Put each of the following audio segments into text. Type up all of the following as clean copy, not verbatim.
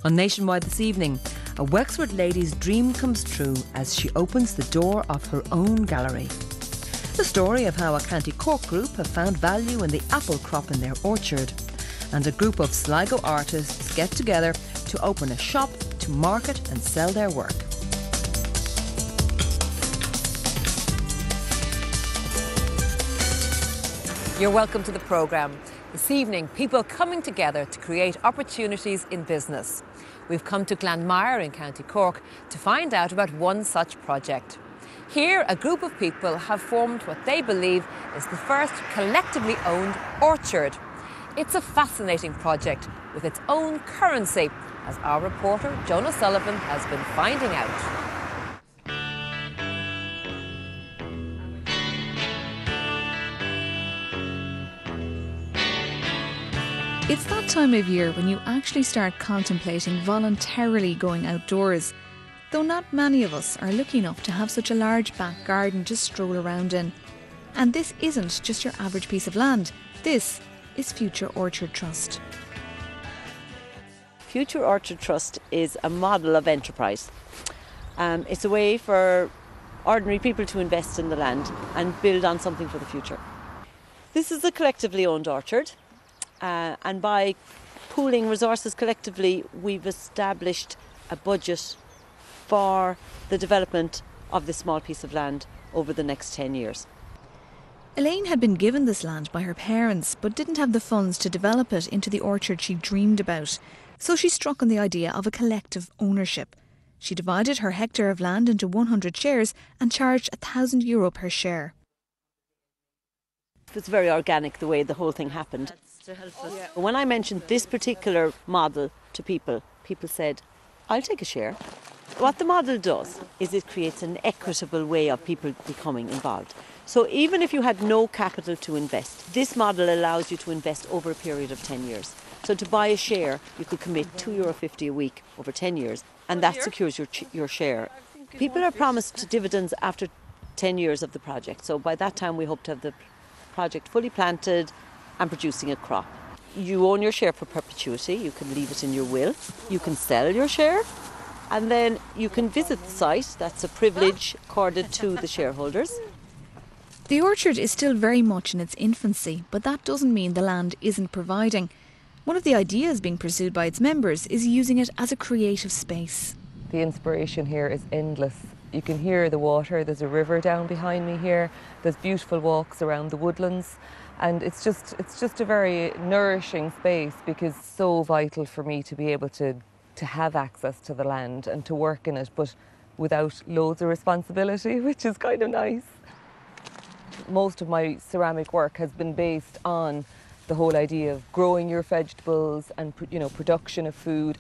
On NationWide this evening, a Wexford lady's dream comes true as she opens the door of her own gallery. The story of how a County Cork group have found value in the apple crop in their orchard. And a group of Sligo artists get together to open a shop to market and sell their work. You're welcome to the programme. This evening, people coming together to create opportunities in business. We've come to Glanmire in County Cork to find out about one such project. Here, a group of people have formed what they believe is the first collectively owned orchard. It's a fascinating project with its own currency, as our reporter Joan O'Sullivan has been finding out. It's that time of year when you actually start contemplating voluntarily going outdoors, though not many of us are lucky enough to have such a large back garden to stroll around in. And this isn't just your average piece of land, this is Future Orchard Trust. Future Orchard Trust is a model of enterprise. It's a way for ordinary people to invest in the land and build on something for the future. This is a collectively owned orchard. And by pooling resources collectively, we've established a budget for the development of this small piece of land over the next 10 years. Elaine had been given this land by her parents, but didn't have the funds to develop it into the orchard she dreamed about. So she struck on the idea of a collective ownership. She divided her hectare of land into 100 shares and charged €1,000 per share. It's very organic the way the whole thing happened. When I mentioned this particular model to people, people said, I'll take a share. What the model does is it creates an equitable way of people becoming involved. So even if you had no capital to invest, this model allows you to invest over a period of 10 years. So to buy a share, you could commit €2.50 a week over 10 years, and that secures your share. People are promised dividends after 10 years of the project. So by that time, we hope to have the project fully planted and producing a crop. You own your share for perpetuity. You can leave it in your will. You can sell your share, and then you can visit the site. That's a privilege accorded to the shareholders. The orchard is still very much in its infancy, but that doesn't mean the land isn't providing. One of the ideas being pursued by its members is using it as a creative space. The inspiration here is endless. You can hear the water. There's a river down behind me here. There's beautiful walks around the woodlands. And it's just a very nourishing space, because it's so vital for me to be able to have access to the land and to work in it, but without loads of responsibility, which is kind of nice. Most of my ceramic work has been based on the whole idea of growing your vegetables and, production of food.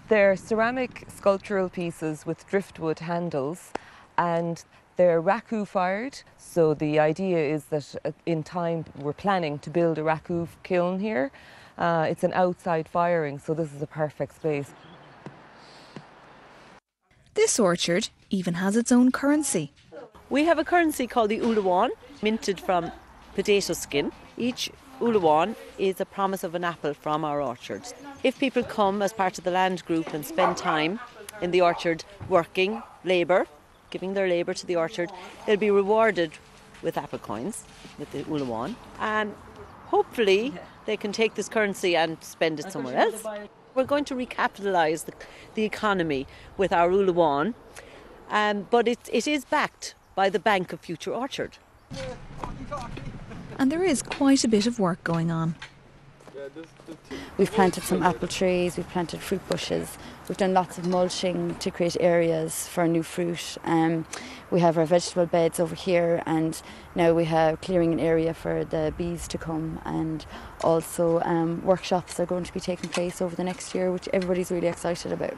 They're ceramic sculptural pieces with driftwood handles, and they're raku fired. So the idea is that in time we're planning to build a raku kiln here. It's an outside firing, so this is a perfect space. This orchard even has its own currency. We have a currency called the Ulawan, minted from potato skin. Each Ulawan is a promise of an apple from our orchards. If people come as part of the land group and spend time in the orchard working, labour, giving their labour to the orchard, they'll be rewarded with apple coins, with the Ulawan, and hopefully they can take this currency and spend it somewhere else. We're going to recapitalise the economy with our Ulawan, but it is backed by the Bank of Future Orchard. And there is quite a bit of work going on. We've planted some apple trees, we've planted fruit bushes, we've done lots of mulching to create areas for new fruit. We have our vegetable beds over here, and now we have clearing an area for the bees to come, and also workshops are going to be taking place over the next year, which everybody's really excited about,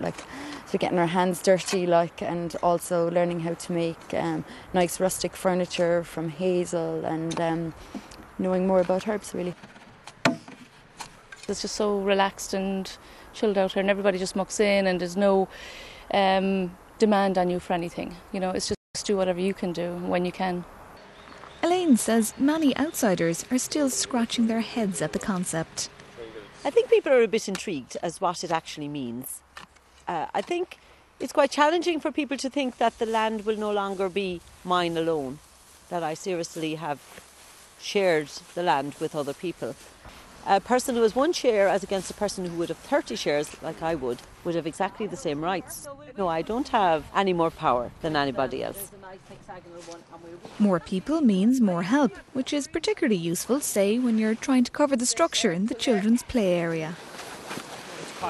so getting our hands dirty, and also learning how to make nice rustic furniture from hazel, and knowing more about herbs, really. It's just so relaxed and chilled out here, and everybody just mucks in, and there's no demand on you for anything. It's just do whatever you can do when you can. Elaine says many outsiders are still scratching their heads at the concept. I think people are a bit intrigued as what it actually means. I think it's quite challenging for people to think that the land will no longer be mine alone, that I seriously have shared the land with other people. A person who has 1 share as against a person who would have 30 shares, like I would have exactly the same rights. No, I don't have any more power than anybody else. More people means more help, which is particularly useful, say, when you're trying to cover the structure in the children's play area.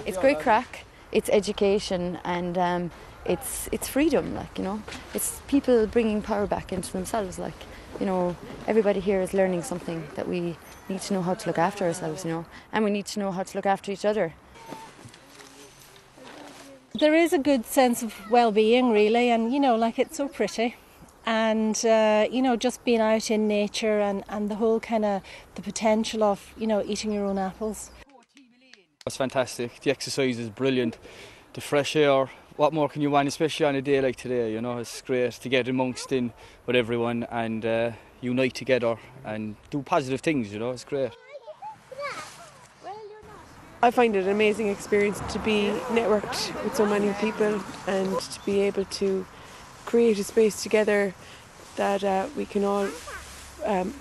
It's great crack, it's education, and it's freedom, like, you know. It's people bringing power back into themselves, like, you know, everybody here is learning something, that we need to know how to look after ourselves, you know, and we need to know how to look after each other. There is a good sense of well-being, really, and, you know, like, it's so pretty. And, you know, just being out in nature and the whole kind of, the potential of, you know, eating your own apples. It's fantastic. The exercise is brilliant. The fresh air, what more can you want, especially on a day like today, you know, it's great to get amongst in with everyone and unite together and do positive things, you know, it's great. I find it an amazing experience to be networked with so many people and to be able to create a space together that we can all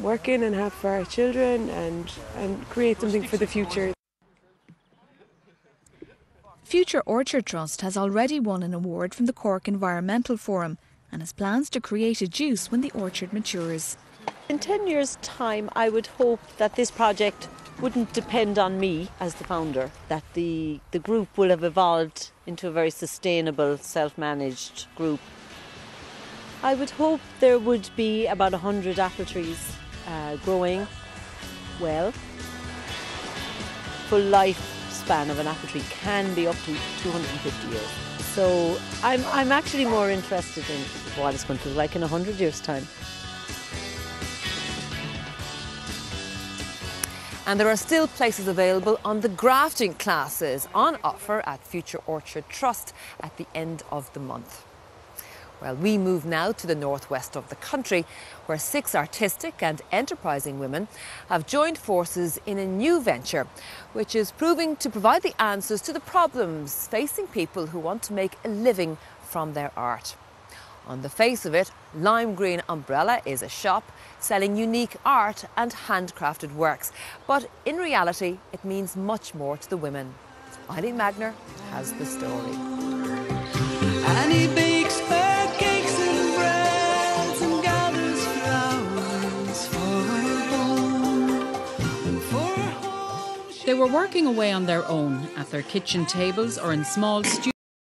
work in and have for our children and create something for the future. Future Orchard Trust has already won an award from the Cork Environmental Forum and has plans to create a juice when the orchard matures. In 10 years' time, I would hope that this project wouldn't depend on me as the founder, that the group will have evolved into a very sustainable, self-managed group. I would hope there would be about 100 apple trees growing well. Full lifespan of an apple tree can be up to 250 years. So I'm actually more interested in what it's going to look like in 100 years' time. And there are still places available on the grafting classes on offer at Future Orchard Trust at the end of the month. Well, we move now to the northwest of the country, where 6 artistic and enterprising women have joined forces in a new venture, which is proving to provide the answers to the problems facing people who want to make a living from their art. On the face of it, Lime Green Umbrella is a shop selling unique art and handcrafted works. But in reality, it means much more to the women. Eileen Magner has the story. And he bakes her cakes and breads and gathers flowers for her home. They were working away on their own, at their kitchen tables or in small studios.